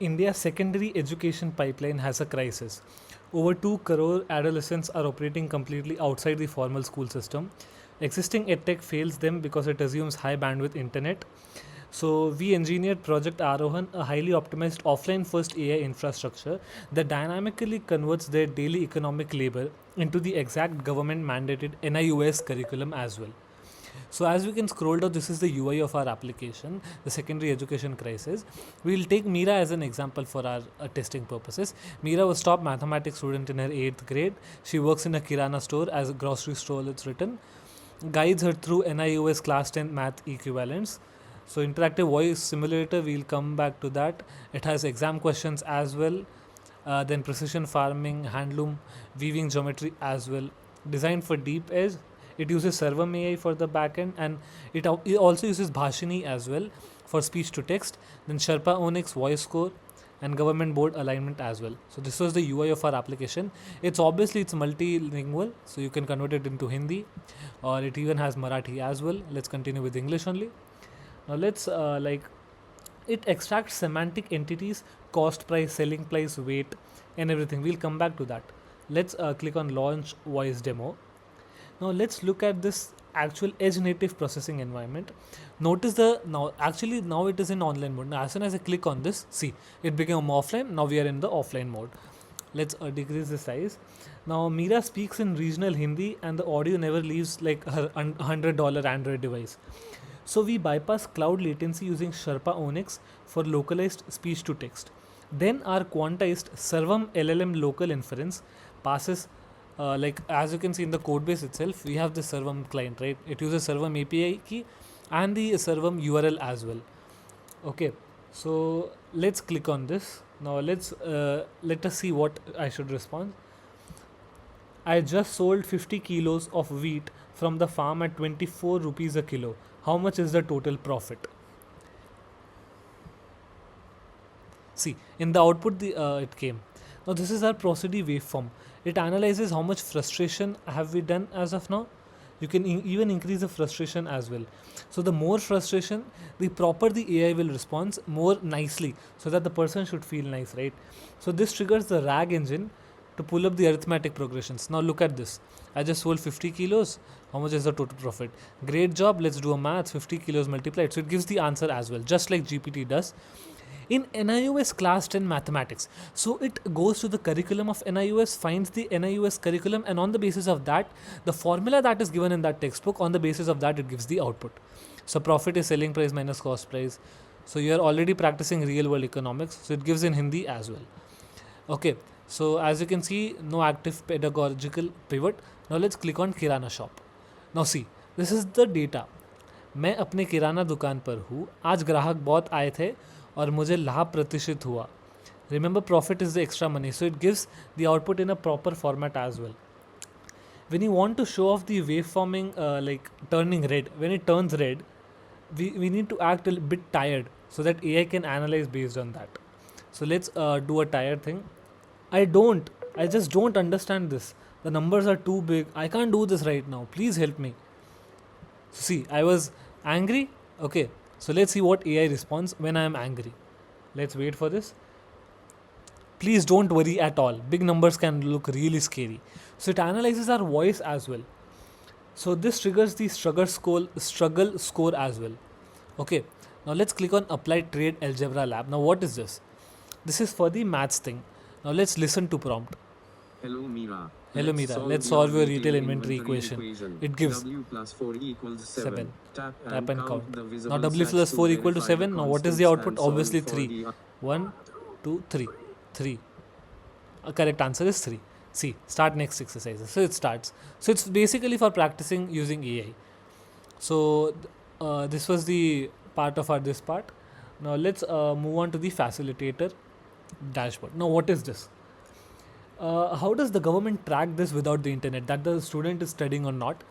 India's secondary education pipeline has a crisis. Over 2 crore adolescents are operating completely outside the formal school system. Existing edtech fails them because it assumes high bandwidth internet. So we engineered Project Aarohan, a highly optimized offline first AI infrastructure that dynamically converts their daily economic labor into the exact government mandated NIOS curriculum as well. So as we can scroll down, this is the UI of our application, the secondary education crisis. We'll take Meera as an example for our testing purposes. Meera was top mathematics student in her 8th grade. She works in a Kirana store as a grocery store, it's written. Guides her through NIOS class 10 math equivalents. So interactive voice simulator, we'll come back to that. It has exam questions as well. Then precision farming, handloom, weaving geometry as well. Designed for deep edge. It uses Sarvam AI for the backend, and it also uses Bhashini as well for speech to text. Then Sherpa Onyx voice score and government board alignment as well. So this was the UI of our application. It's multilingual, so you can convert it into Hindi, or it even has Marathi as well. Let's continue with English only. Now let's it extracts semantic entities, cost price, selling price, weight, and everything. We'll come back to that. Let's click on launch voice demo. Now let's look at this actual edge native processing environment. Notice now it is in online mode. Now as soon as I click on this, see, it became offline. Now we are in the offline mode. Let's decrease the size. Now Meera speaks in regional Hindi and the audio never leaves like her $100 Android device. So we bypass cloud latency using Sherpa Onyx for localized speech to text. Then our quantized Sarvam LLM local inference passes as you can see in the code base itself, we have the Sarvam client, right? It uses Sarvam API key and the Sarvam URL as well. Okay, so let's click on this. Now let us see what I should respond. I just sold 50 kilos of wheat from the farm at 24 rupees a kilo. How much is the total profit? See, in the output it came. Now this is our prosody waveform. It analyzes how much frustration have we done as of now. You can even increase the frustration as well. So the more frustration, the proper the AI will respond more nicely, so that the person should feel nice, right? So this triggers the RAG engine to pull up the arithmetic progressions. Now look at this. I just sold 50 kilos. How much is the total profit? Great job. Let's do a math. 50 kilos multiplied. So it gives the answer as well, just like GPT does. In NIOS class 10 mathematics, so it goes to the curriculum of NIOS, finds the NIOS curriculum, and on the basis of that, the formula that is given in that textbook, on the basis of that, it gives the output. So profit is selling price minus cost price. So you are already practicing real world economics, so it gives in Hindi as well. Okay, so as you can see, no active pedagogical pivot. Now let's click on Kirana shop. Now see, this is the data. मैं अपने किराना दुकान पर हूँ, आज ग्राहक बहुत आए थे और मुझे लाभ प्रतिशत हुआ. Remember, profit is the extra money, so it gives the output in a proper format as well. When you want to show off the waveforming, like turning red, when it turns red, we need to act a bit tired so that AI can analyze based on that. So let's do a tired thing. I just don't understand this. The numbers are too big. I can't do this right now. Please help me. So see, I was angry. Okay, so let's see what AI responds when I am angry. Let's wait for this. Please don't worry at all. Big numbers can look really scary. So it analyzes our voice as well. So this triggers the struggle score as well. Okay, now let's click on apply trade algebra lab. Now what is this? This is for the maths thing. Now let's listen to prompt. Hello Meera. Let's solve your retail inventory equation. It gives W plus 4 equals 7. 7. Tap and count. The Now visible W plus size 4 equal to verify 7. the Now what is the output? constants and Obviously solve for 3. the 1, 2, 3. 3. Correct answer is 3. See, start next exercises. So it starts. So it's basically for practicing using AI. So this was the part of this part. Now let's move on to the facilitator dashboard. Now what is this? How does the government track this without the internet, that the student is studying or not?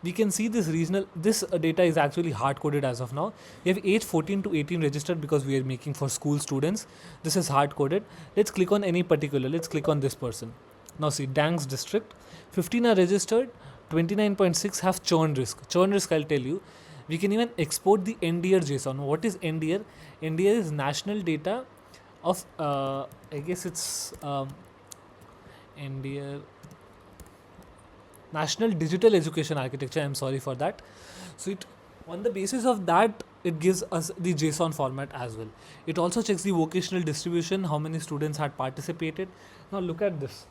We can see this data is actually hard coded as of now. We have age 14 to 18 registered because we are making for school students. This is hard coded. Let's click on any particular. Let's click on this person. Now see, Danks district, 15 are registered, 29.6 have churn risk. Churn risk, I'll tell you. We can even export the NDEAR JSON. What is NDEAR? NDEAR is National Data of I guess it's NDEAR National Digital Education Architecture. I'm sorry for that. So it, on the basis of that, it gives us the JSON format as well. It also checks the vocational distribution, how many students had participated. Now look at this.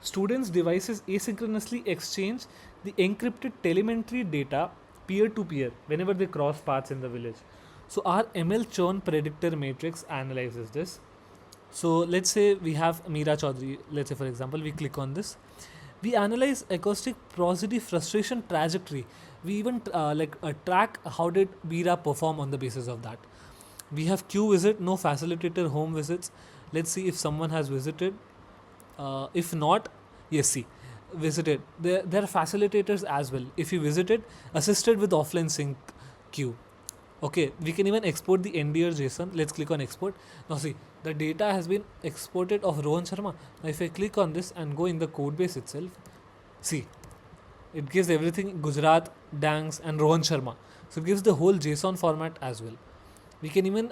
Students' devices asynchronously exchange the encrypted telemetry data peer to peer whenever they cross paths in the village. So our ML churn predictor matrix analyzes this. So let's say we have Meera Chaudhary. Let's say for example we click on this. We analyze acoustic prosody frustration trajectory. We even track how did Meera perform on the basis of that. We have queue visit, no facilitator home visits. Let's see if someone has visited. If not, yes, see, visited. There are facilitators as well. If you visited, assisted with offline sync queue. Okay, we can even export the NDEAR JSON. Let's click on export. Now see, the data has been exported of Rohan Sharma. Now if I click on this and go in the code base itself, see, it gives everything Gujarat, Dangs and Rohan Sharma. So it gives the whole JSON format as well. We can even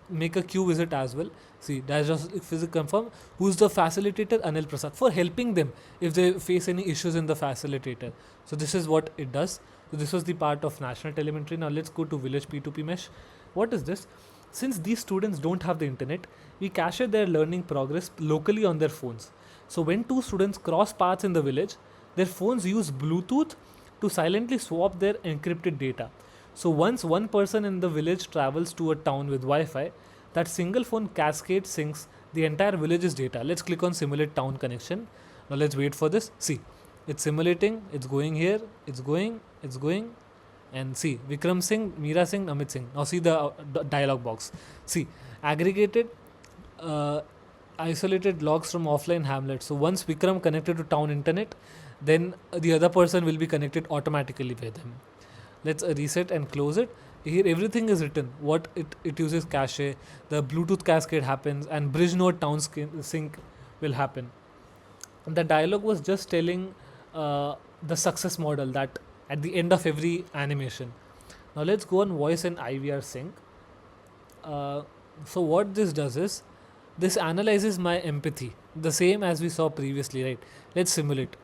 make a queue visit as well. See, that's just if we confirm who's the facilitator, Anil Prasad, for helping them if they face any issues in the facilitator. So this is what it does. So this was the part of national telemetry. Now let's go to village P2P mesh. What is this? Since these students don't have the internet, we cache their learning progress locally on their phones. So when two students cross paths in the village, their phones use Bluetooth to silently swap their encrypted data. So once one person in the village travels to a town with Wi-Fi, that single phone cascade syncs the entire village's data. Let's click on simulate town connection. Now let's wait for this. See, it's simulating, it's going here, it's going, and see, Vikram Singh, Meera Singh, Amit Singh. Now see the dialog box. See, aggregated, isolated logs from offline hamlets. So once Vikram connected to town internet, then the other person will be connected automatically with him. Let's reset and close it. Here everything is written. What it uses cache, the Bluetooth cascade happens, and bridge node town sync will happen. The dialog was just telling the success model that at the end of every animation. Now let's go on voice and IVR sync. So what this does is, this analyzes my empathy, the same as we saw previously, right? Let's simulate.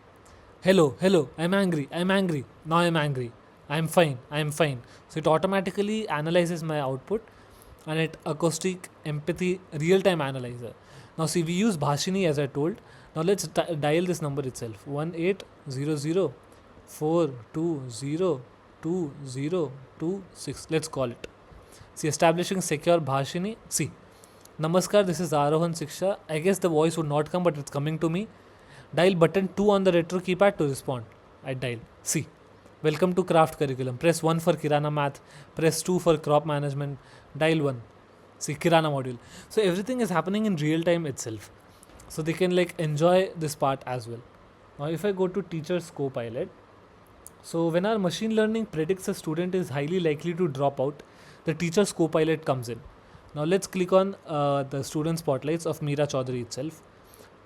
Hello, I'm angry. Now I'm angry. I'm fine. So it automatically analyzes my output, and it acoustic empathy real-time analyzer. Now see, we use Bhashini as I told. Now let's dial this number itself. 180042020226. Let's call it. See, establishing secure Bhashini. See, Namaskar, this is Aarohan Shiksha. I guess the voice would not come, but it's coming to me. Dial button 2 on the retro keypad to respond. I dial. See, welcome to craft curriculum. Press 1 for Kirana math. Press 2 for crop management. Dial 1. See, Kirana module. So everything is happening in real time itself. So they can enjoy this part as well. Now if I go to teacher's copilot, so when our machine learning predicts a student is highly likely to drop out, the teacher's copilot comes in. Now let's click on the student spotlights of Meera Chaudhary itself.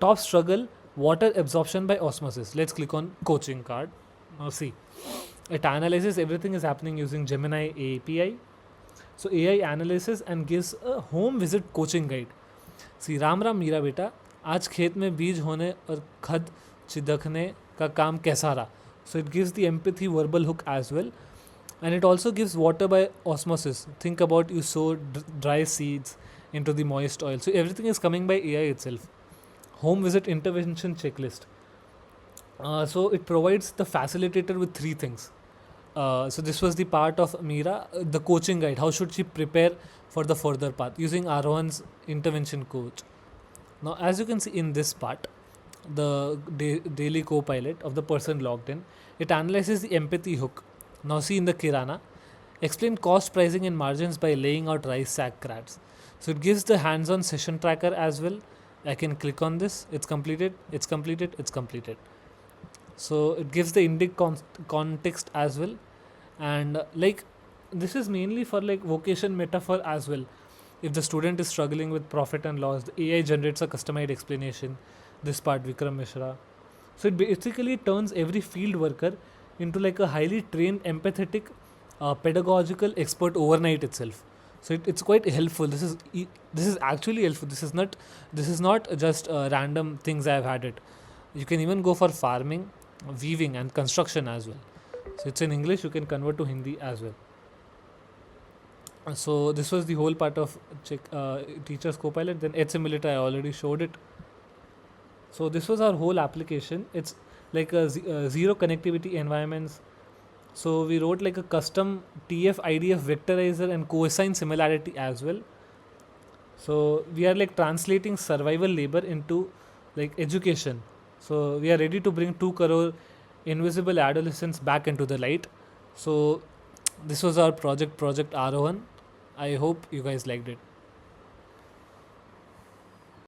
Top struggle, water absorption by osmosis. Let's click on coaching card. Now see, it analyzes everything is happening using Gemini API. So AI analyzes and gives a home visit coaching guide. See, Ram Ram Meera बेटा, आज खेत में बीज होने और खद छिदकने का काम कैसा रहा. So it gives the empathy verbal hook as well, and it also gives water by osmosis. Think about you sow dry seeds into the moist oil. So everything is coming by AI itself. Home visit intervention checklist. So it provides the facilitator with 3 things. So this was the part of Meera, the coaching guide. How should she prepare for the further path using Aarohan's intervention coach. Now as you can see in this part, the daily co-pilot of the person logged in, it analyzes the empathy hook. Now see in the Kirana, explain cost pricing and margins by laying out rice sack crats. So it gives the hands-on session tracker as well. I can click on this. It's completed. So it gives the index context as well, and this is mainly for vocation metaphor as well. If the student is struggling with profit and loss, the AI generates a customized explanation. This part Vikram Mishra. So it basically turns every field worker into a highly trained, empathetic, pedagogical expert overnight itself. So it's quite helpful. This is actually helpful. This is not just random things I've had it. You can even go for farming, weaving, and construction as well. So it's in English. You can convert to Hindi as well. So this was the whole part of Teachers Copilot. Then Edge Simulator, I already showed it. So this was our whole application. It's like zero connectivity environments. So we wrote like a custom TF-IDF vectorizer and cosine similarity as well. So we are like translating survival labor into like education. So we are ready to bring 2 crore invisible adolescents back into the light. So this was our project Aarohan. I hope you guys liked it.